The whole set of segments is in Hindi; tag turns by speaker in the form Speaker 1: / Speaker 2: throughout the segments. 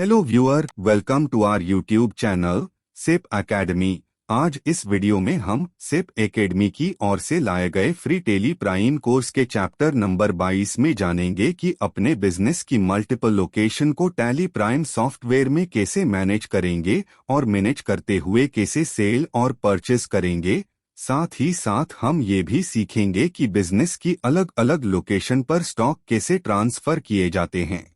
Speaker 1: Hello viewer, welcome to our YouTube channel SIP academy. आज इस वीडियो में हम सिप एकेडमी की ओर से लाए गए फ्री टेली प्राइम कोर्स के चैप्टर नंबर 22 में जानेंगे कि अपने बिजनेस की मल्टीपल लोकेशन को टैली प्राइम सॉफ्टवेयर में कैसे मैनेज करेंगे और मैनेज करते हुए कैसे सेल और परचेज करेंगे। साथ ही साथ हम ये भी सीखेंगे कि बिजनेस की अलग अलग लोकेशन पर स्टॉक कैसे ट्रांसफर किए जाते हैं।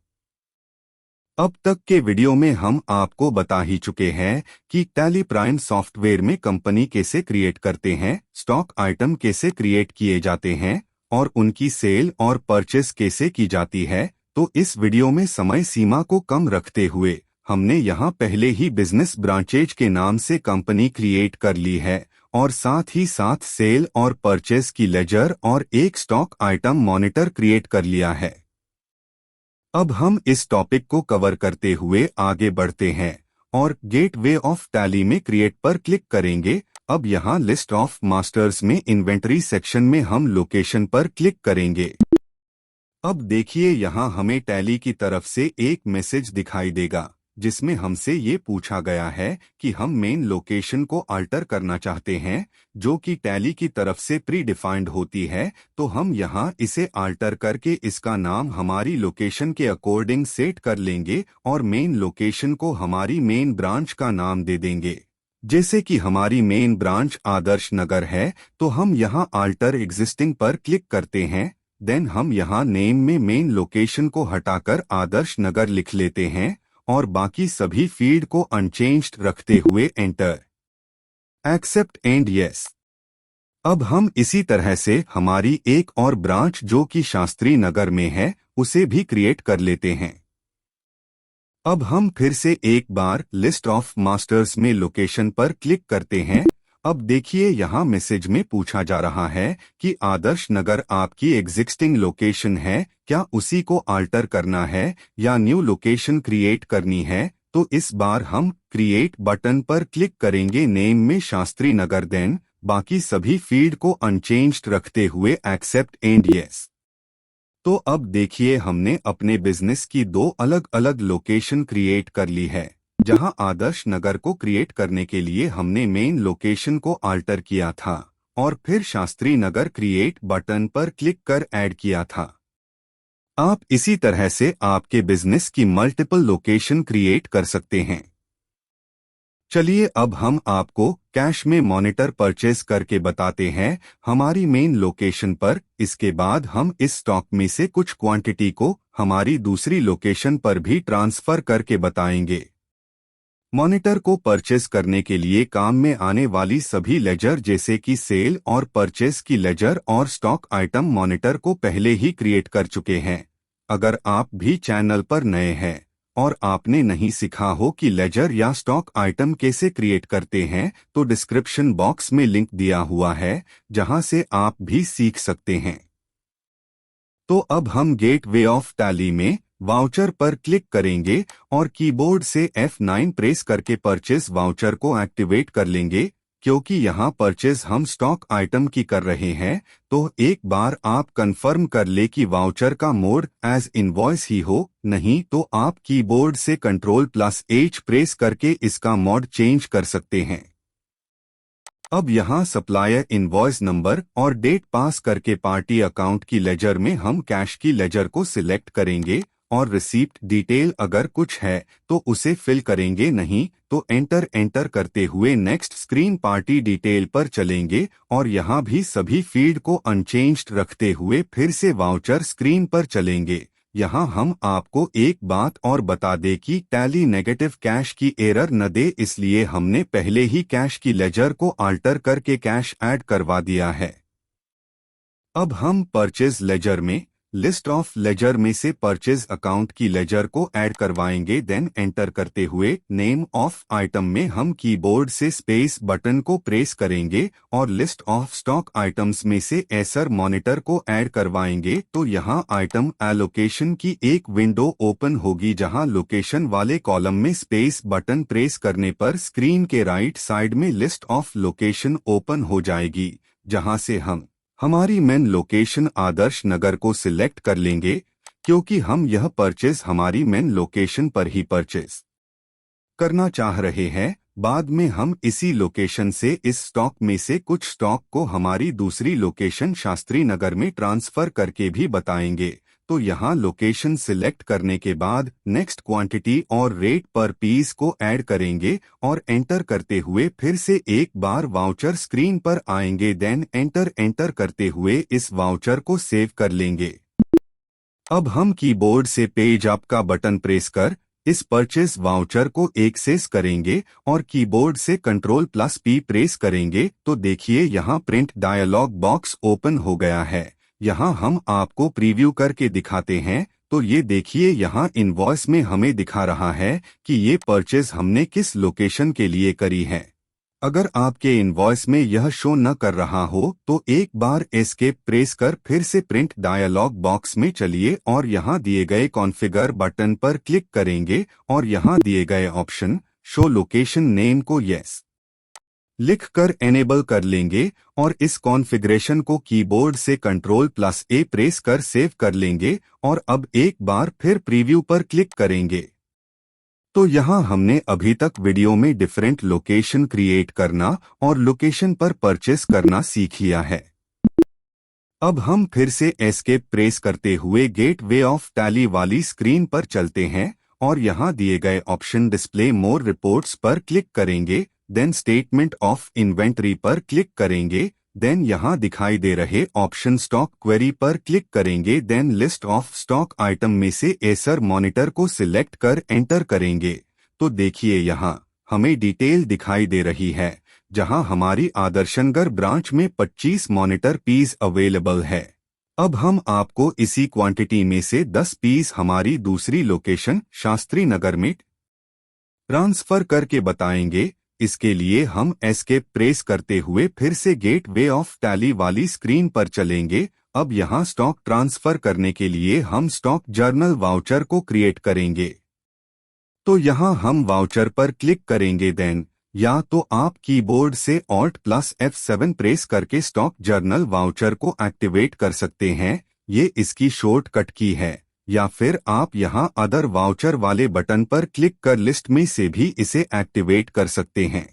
Speaker 1: अब तक के वीडियो में हम आपको बता ही चुके हैं कि टैली प्राइम सॉफ्टवेयर में कंपनी कैसे क्रिएट करते हैं, स्टॉक आइटम कैसे क्रिएट किए जाते हैं और उनकी सेल और परचेस कैसे की जाती है। तो इस वीडियो में समय सीमा को कम रखते हुए हमने यहाँ पहले ही बिजनेस ब्रांचेज के नाम से कंपनी क्रिएट कर ली है और साथ ही साथ सेल और परचेस की लेजर और एक स्टॉक आइटम मॉनिटर क्रिएट कर लिया है। अब हम इस टॉपिक को कवर करते हुए आगे बढ़ते हैं और गेटवे ऑफ टैली में क्रिएट पर क्लिक करेंगे। अब यहाँ लिस्ट ऑफ मास्टर्स में इन्वेंटरी सेक्शन में हम लोकेशन पर क्लिक करेंगे। अब देखिए यहाँ हमें टैली की तरफ से एक मैसेज दिखाई देगा जिसमें हमसे ये पूछा गया है कि हम मेन लोकेशन को अल्टर करना चाहते हैं जो कि टैली की तरफ से प्री डिफाइंड होती है। तो हम यहाँ इसे अल्टर करके इसका नाम हमारी लोकेशन के अकॉर्डिंग सेट कर लेंगे और मेन लोकेशन को हमारी मेन ब्रांच का नाम दे देंगे। जैसे कि हमारी मेन ब्रांच आदर्श नगर है तो हम यहाँ अल्टर एग्जिस्टिंग पर क्लिक करते हैं। देन हम यहाँ नेम में मेन लोकेशन को हटाकर आदर्श नगर लिख लेते हैं और बाकी सभी फील्ड को अनचेंज्ड रखते हुए एंटर, एक्सेप्ट एंड यस। अब हम इसी तरह से हमारी एक और ब्रांच जो कि शास्त्री नगर में है उसे भी क्रिएट कर लेते हैं। अब हम फिर से एक बार लिस्ट ऑफ मास्टर्स में लोकेशन पर क्लिक करते हैं। अब देखिए यहाँ मैसेज में पूछा जा रहा है कि आदर्श नगर आपकी एग्जिस्टिंग लोकेशन है, क्या उसी को अल्टर करना है या न्यू लोकेशन क्रिएट करनी है। तो इस बार हम क्रिएट बटन पर क्लिक करेंगे, नेम में शास्त्री नगर, देन बाकी सभी फील्ड को अनचेंज्ड रखते हुए एक्सेप्ट एंड यस। तो अब देखिए हमने अपने बिजनेस की दो अलग अलग लोकेशन क्रिएट कर ली है। जहां आदर्श नगर को क्रिएट करने के लिए हमने मेन लोकेशन को अल्टर किया था और फिर शास्त्री नगर क्रिएट बटन पर क्लिक कर ऐड किया था। आप इसी तरह से आपके बिजनेस की मल्टीपल लोकेशन क्रिएट कर सकते हैं। चलिए अब हम आपको कैश में मॉनिटर परचेज करके बताते हैं हमारी मेन लोकेशन पर। इसके बाद हम इस स्टॉक में से कुछ क्वांटिटी को हमारी दूसरी लोकेशन पर भी ट्रांसफर करके बताएंगे। मॉनिटर को परचेज करने के लिए काम में आने वाली सभी लेजर जैसे कि सेल और परचेज की लेजर और स्टॉक आइटम मॉनिटर को पहले ही क्रिएट कर चुके हैं। अगर आप भी चैनल पर नए हैं और आपने नहीं सीखा हो कि लेजर या स्टॉक आइटम कैसे क्रिएट करते हैं तो डिस्क्रिप्शन बॉक्स में लिंक दिया हुआ है जहां से आप भी सीख सकते हैं। तो अब हम गेटवे ऑफ टैली में वाउचर पर क्लिक करेंगे और कीबोर्ड से F9 प्रेस करके परचेज वाउचर को एक्टिवेट कर लेंगे। क्योंकि यहाँ परचेज हम स्टॉक आइटम की कर रहे हैं तो एक बार आप कंफर्म कर ले कि वाउचर का मोड एज इनवॉइस ही हो, नहीं तो आप कीबोर्ड से Ctrl+H प्रेस करके इसका मोड चेंज कर सकते हैं। अब यहाँ सप्लायर इनवॉइस नंबर और डेट पास करके पार्टी अकाउंट की लेजर में हम कैश की लेजर को सिलेक्ट करेंगे और रिसीप्ट डिटेल अगर कुछ है तो उसे फिल करेंगे, नहीं तो एंटर करते हुए नेक्स्ट स्क्रीन पार्टी डिटेल पर चलेंगे और यहाँ भी सभी फील्ड को अनचेंज्ड रखते हुए फिर से वाउचर स्क्रीन पर चलेंगे। यहाँ हम आपको एक बात और बता दें कि टैली नेगेटिव कैश की एरर न दे, इसलिए हमने पहले ही कैश की लेजर को अल्टर करके कैश ऐड करवा दिया है। अब हम परचेज लेजर में लिस्ट ऑफ लेजर में से परचेज अकाउंट की लेजर को ऐड करवाएंगे। देन एंटर करते हुए नेम ऑफ आइटम में हम कीबोर्ड से स्पेस बटन को प्रेस करेंगे और लिस्ट ऑफ स्टॉक आइटम्स में से एसर मॉनिटर को ऐड करवाएंगे। तो यहाँ आइटम एलोकेशन की एक विंडो ओपन होगी जहाँ लोकेशन वाले कॉलम में स्पेस बटन प्रेस करने पर स्क्रीन के राइट साइड में लिस्ट ऑफ लोकेशन ओपन हो जाएगी जहाँ से हम हमारी मेन लोकेशन आदर्श नगर को सिलेक्ट कर लेंगे। क्योंकि हम यह परचेज हमारी मेन लोकेशन पर ही परचेज करना चाह रहे हैं। बाद में हम इसी लोकेशन से इस स्टॉक में से कुछ स्टॉक को हमारी दूसरी लोकेशन शास्त्री नगर में ट्रांसफर करके भी बताएंगे। तो यहाँ लोकेशन सिलेक्ट करने के बाद नेक्स्ट क्वांटिटी और रेट पर पीस को ऐड करेंगे और एंटर करते हुए फिर से एक बार वाउचर स्क्रीन पर आएंगे। देन एंटर करते हुए इस वाउचर को सेव कर लेंगे। अब हम कीबोर्ड से पेज अप का बटन प्रेस कर इस परचेज वाउचर को एक्सेस करेंगे और कीबोर्ड से Ctrl+P प्रेस करेंगे तो देखिए यहाँ प्रिंट डायलॉग बॉक्स ओपन हो गया है। यहाँ हम आपको प्रीव्यू करके दिखाते हैं तो ये देखिए यहाँ इनवॉइस में हमें दिखा रहा है कि ये परचेज हमने किस लोकेशन के लिए करी है। अगर आपके इनवॉइस में यह शो न कर रहा हो तो एक बार एस्केप प्रेस कर फिर से प्रिंट डायलॉग बॉक्स में चलिए और यहाँ दिए गए कॉन्फ़िगर बटन पर क्लिक करेंगे और यहाँ दिए गए ऑप्शन शो लोकेशन नेम को यस लिखकर एनेबल कर लेंगे और इस कॉन्फ़िगरेशन को कीबोर्ड से Ctrl+A प्रेस कर सेव कर लेंगे और अब एक बार फिर प्रीव्यू पर क्लिक करेंगे। तो यहाँ हमने अभी तक वीडियो में डिफरेंट लोकेशन क्रिएट करना और लोकेशन पर परचेस करना सीख लिया है। अब हम फिर से एस्केप प्रेस करते हुए गेटवे ऑफ टैली वाली स्क्रीन पर चलते हैं और यहाँ दिए गए ऑप्शन डिस्प्ले मोर रिपोर्ट्स पर क्लिक करेंगे। देन स्टेटमेंट ऑफ इन्वेंटरी पर क्लिक करेंगे। देन यहाँ दिखाई दे रहे ऑप्शन स्टॉक क्वेरी पर क्लिक करेंगे। Then list of stock item में से एसर मॉनिटर को सिलेक्ट कर एंटर करेंगे। तो देखिए यहाँ हमें डिटेल दिखाई दे रही है जहाँ हमारी आदर्शनगर ब्रांच में 25 मॉनिटर पीस अवेलेबल है। अब हम आपको इसी क्वांटिटी में से 10 पीस हमारी दूसरी लोकेशन शास्त्री नगर में ट्रांसफर करके बताएंगे। इसके लिए हम एस्केप प्रेस करते हुए फिर से गेटवे ऑफ टैली वाली स्क्रीन पर चलेंगे। अब यहाँ स्टॉक ट्रांसफर करने के लिए हम स्टॉक जर्नल वाउचर को क्रिएट करेंगे। तो यहाँ हम वाउचर पर क्लिक करेंगे। देन या तो आप कीबोर्ड से Alt+F7 प्रेस करके स्टॉक जर्नल वाउचर को एक्टिवेट कर सकते हैं, ये इसकी शॉर्टकट की है, या फिर आप यहां अदर वाउचर वाले बटन पर क्लिक कर लिस्ट में से भी इसे एक्टिवेट कर सकते हैं।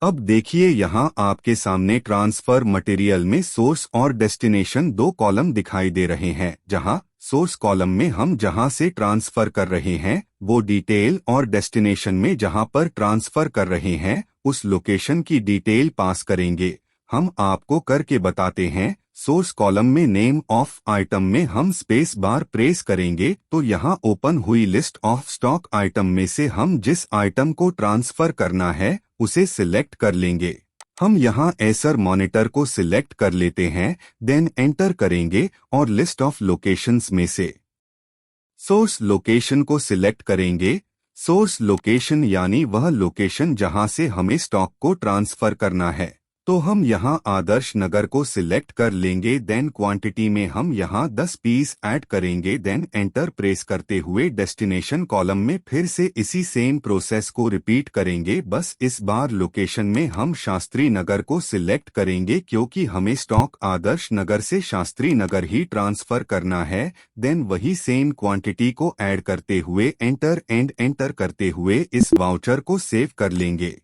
Speaker 1: अब देखिए यहां आपके सामने ट्रांसफर मटेरियल में सोर्स और डेस्टिनेशन 2 कॉलम दिखाई दे रहे हैं, जहां सोर्स कॉलम में हम जहां से ट्रांसफर कर रहे हैं वो डिटेल और डेस्टिनेशन में जहां पर ट्रांसफर कर रहे हैं उस लोकेशन की डिटेल पास करेंगे। हम आपको करके बताते हैं। सोर्स कॉलम में नेम ऑफ आइटम में हम स्पेस बार प्रेस करेंगे तो यहाँ ओपन हुई लिस्ट ऑफ स्टॉक आइटम में से हम जिस आइटम को ट्रांसफर करना है उसे सिलेक्ट कर लेंगे। हम यहाँ एसर मॉनिटर को सिलेक्ट कर लेते हैं। देन एंटर करेंगे और लिस्ट ऑफ लोकेशंस में से सोर्स लोकेशन को सिलेक्ट करेंगे। सोर्स लोकेशन यानी वह लोकेशन जहां से हमें स्टॉक को ट्रांसफर करना है। तो हम यहां आदर्श नगर को सिलेक्ट कर लेंगे। देन क्वांटिटी में हम यहां 10 पीस ऐड करेंगे। देन एंटर प्रेस करते हुए डेस्टिनेशन कॉलम में फिर से इसी सेम प्रोसेस को रिपीट करेंगे। बस इस बार लोकेशन में हम शास्त्री नगर को सिलेक्ट करेंगे क्योंकि हमें स्टॉक आदर्श नगर से शास्त्री नगर ही ट्रांसफर करना है। देन वही सेम क्वांटिटी को ऐड करते हुए एंटर करते हुए इस वाउचर को सेव कर लेंगे।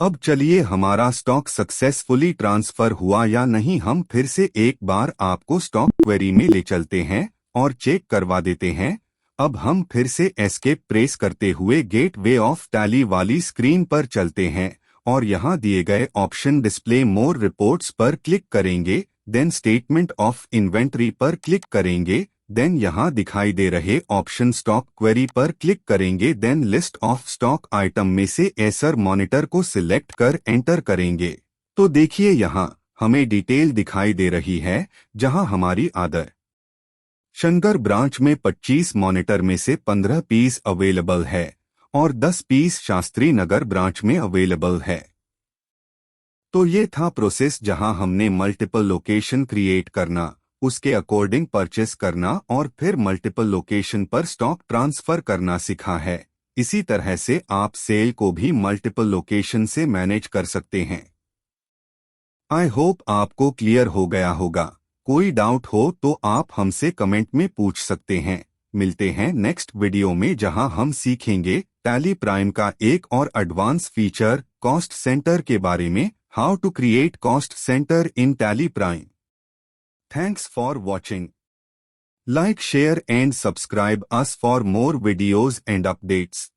Speaker 1: अब चलिए हमारा स्टॉक सक्सेसफुली ट्रांसफर हुआ या नहीं हम फिर से एक बार आपको स्टॉक क्वेरी में ले चलते हैं और चेक करवा देते हैं। अब हम फिर से एस्केप प्रेस करते हुए गेटवे ऑफ टैली वाली स्क्रीन पर चलते हैं और यहाँ दिए गए ऑप्शन डिस्प्ले मोर रिपोर्ट्स पर क्लिक करेंगे। देन स्टेटमेंट ऑफ इन्वेंटरी पर क्लिक करेंगे। देन यहाँ दिखाई दे रहे ऑप्शन स्टॉक क्वेरी पर क्लिक करेंगे। Then list of stock item में से एसर मॉनिटर को सिलेक्ट कर एंटर करेंगे। तो देखिए यहाँ हमें डिटेल दिखाई दे रही है जहाँ हमारी आदर्शनगर ब्रांच में 25 मॉनिटर में से 15 पीस अवेलेबल है और 10 पीस शास्त्री नगर ब्रांच में अवेलेबल है। तो ये था प्रोसेस जहां हमने मल्टीपल लोकेशन क्रिएट करना, उसके अकॉर्डिंग परचेस करना और फिर मल्टीपल लोकेशन पर स्टॉक ट्रांसफर करना सीखा है। इसी तरह से आप सेल को भी मल्टीपल लोकेशन से मैनेज कर सकते हैं। आई होप आपको क्लियर हो गया होगा। कोई डाउट हो तो आप हमसे कमेंट में पूछ सकते हैं। मिलते हैं नेक्स्ट वीडियो में जहां हम सीखेंगे टैली प्राइम का एक और एडवांस फीचर कॉस्ट सेंटर के बारे में, how to create cost centre in Tally Prime. Thanks for watching. Like, share and subscribe us for more videos and updates.